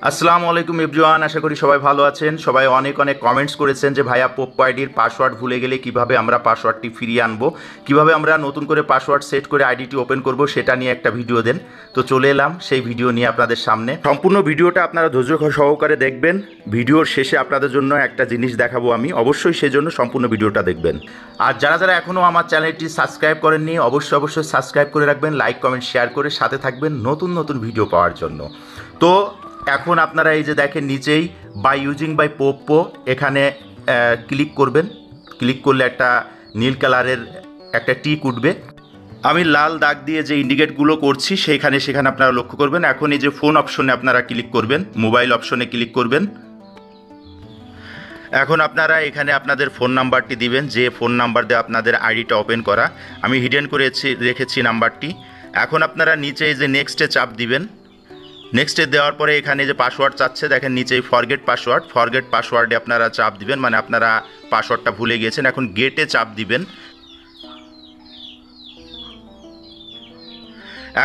আসসালামু আলাইকুম এভরিওয়ান, আশা করি সবাই ভালো আছেন। সবাই অনেক অনেক কমেন্টস করেছেন যে ভাইয়া পোপ্পো আইডির পাসওয়ার্ড ভুলে গেলে কিভাবে আমরা পাসওয়ার্ডটি ফিরিয়ে আনবো, কিভাবে আমরা নতুন করে পাসওয়ার্ড সেট করে আইডিটি ওপেন করব, সেটা নিয়ে একটা ভিডিও দেন। তো চলে এলাম সেই ভিডিও নিয়ে আপনাদের সামনে। সম্পূর্ণ ভিডিওটা আপনারা ধৈর্য সহকারে দেখবেন। ভিডিওর শেষে আপনাদের জন্য একটা জিনিস দেখাবো আমি, অবশ্যই সেজন্য সম্পূর্ণ ভিডিওটা দেখবেন। আর যারা যারা এখনও আমার চ্যানেলটি সাবস্ক্রাইব করেননি, অবশ্যই সাবস্ক্রাইব করে রাখবেন, লাইক কমেন্ট শেয়ার করে সাথে থাকবেন নতুন নতুন ভিডিও পাওয়ার জন্য। তো এখন আপনারা এই যে দেখেন নিচেই বাই ইউজিং বাই পোপ্পো, এখানে ক্লিক করবেন। ক্লিক করলে একটা নীল কালারের একটা টিক উঠবে। আমি লাল দাগ দিয়ে যে ইন্ডিকেটগুলো করছি সেখানে আপনারা লক্ষ্য করবেন। এখন এই যে ফোন অপশনে আপনারা ক্লিক করবেন, মোবাইল অপশনে ক্লিক করবেন। এখন আপনারা এখানে আপনাদের ফোন নাম্বারটি দিবেন, যে ফোন নাম্বার দিয়ে আপনাদের আইডিটা ওপেন করা। আমি হিডেন রেখেছি নাম্বারটি। এখন আপনারা নিচে এই যে নেক্সটে চাপ দিবেন। নেক্সটে দেওয়ার পরে এখানে যে পাসওয়ার্ড চাচ্ছে দেখেন নিচেই ফরগেট পাসওয়ার্ডে আপনারা চাপ দিবেন, মানে আপনারা পাসওয়ার্ডটা ভুলে গিয়েছেন। এখন গেটে চাপ দিবেন।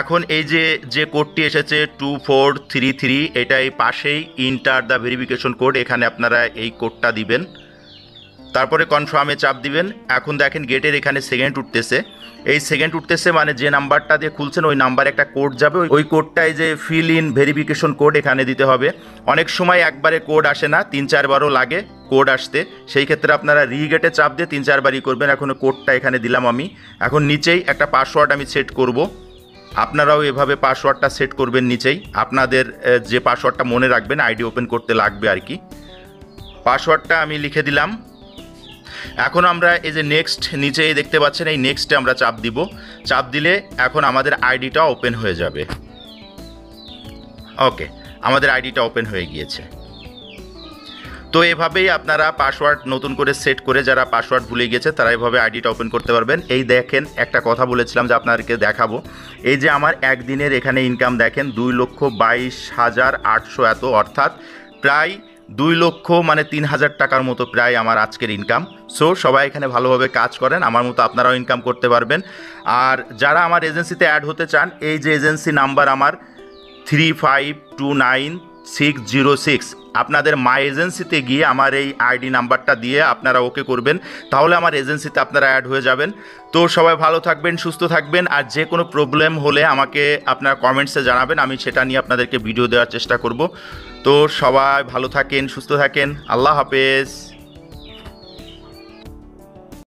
এখন এই যে কোডটি এসেছে 2433, এটা এই পাশেই ইন্টার দ্য ভেরিফিকেশন কোড, এখানে আপনারা এই কোডটা দিবেন। তারপরে কনফার্মে চাপ দিবেন। এখন দেখেন গেটের এখানে সেকেন্ড উঠতেছে, এই সেকেন্ড উঠতেছে মানে যে নাম্বারটা দিয়ে খুলছেন ওই নাম্বারে একটা কোড যাবে। ওই কোডটাই যে ফিল ইন ভেরিফিকেশন কোড এখানে দিতে হবে। অনেক সময় একবারে কোড আসে না, 3-4 বারও লাগে কোড আসতে। সেই ক্ষেত্রে আপনারা রিগেটে চাপ দিয়ে 3-4 বারই করবেন। এখন কোডটা এখানে দিলাম আমি। এখন নিচেই একটা পাসওয়ার্ড আমি সেট করব। আপনারাও এভাবে পাসওয়ার্ডটা সেট করবেন নিচেই। আপনাদের যে পাসওয়ার্ডটা মনে রাখবেন আইডি ওপেন করতে লাগবে আর কি। পাসওয়ার্ডটা আমি লিখে দিলাম। এখন আমরা এই যে নেক্সট নিচেই দেখতে পাচ্ছেন, এই নেক্সটে আমরা চাপ দিব। চাপ দিলে এখন আমাদের আইডিটা ওপেন হয়ে যাবে। ওকে, আমাদের আইডিটা ওপেন হয়ে গিয়েছে। তো এভাবেই আপনারা পাসওয়ার্ড নতুন করে সেট করে, যারা পাসওয়ার্ড ভুলে গিয়েছে তারা এভাবে আইডিটা ওপেন করতে পারবেন। এই দেখেন একটা কথা বলেছিলাম যে আপনাদেরকে দেখাবো। এই যে আমার একদিনের এখানে ইনকাম দেখেন 2,22,800 এত, অর্থাৎ প্রায় 2 লক্ষ মানে 3,000 টাকার মতো প্রায় আমার আজকের ইনকাম। সো সবাই এখানে ভালোভাবে কাজ করেন, আমার মতো আপনারাও ইনকাম করতে পারবেন। আর যারা আমার এজেন্সিতে অ্যাড হতে চান, এই যে এজেন্সি নাম্বার আমার 3529606, আপনাদের মাই এজেন্সিতে গিয়ে আমার এই আইডি নাম্বারটা দিয়ে আপনারা ওকে করবেন, তাহলে আমার এজেন্সিতে আপনারা অ্যাড হয়ে যাবেন। তো সবাই ভালো থাকবেন, সুস্থ থাকবেন। আর যে কোনো প্রবলেম হলে আমাকে আপনারা কমেন্টসে জানাবেন, আমি সেটা নিয়ে আপনাদেরকে ভিডিও দেওয়ার চেষ্টা করব। তো সবাই ভালো থাকেন, সুস্থ থাকেন। আল্লাহ হাফেজ।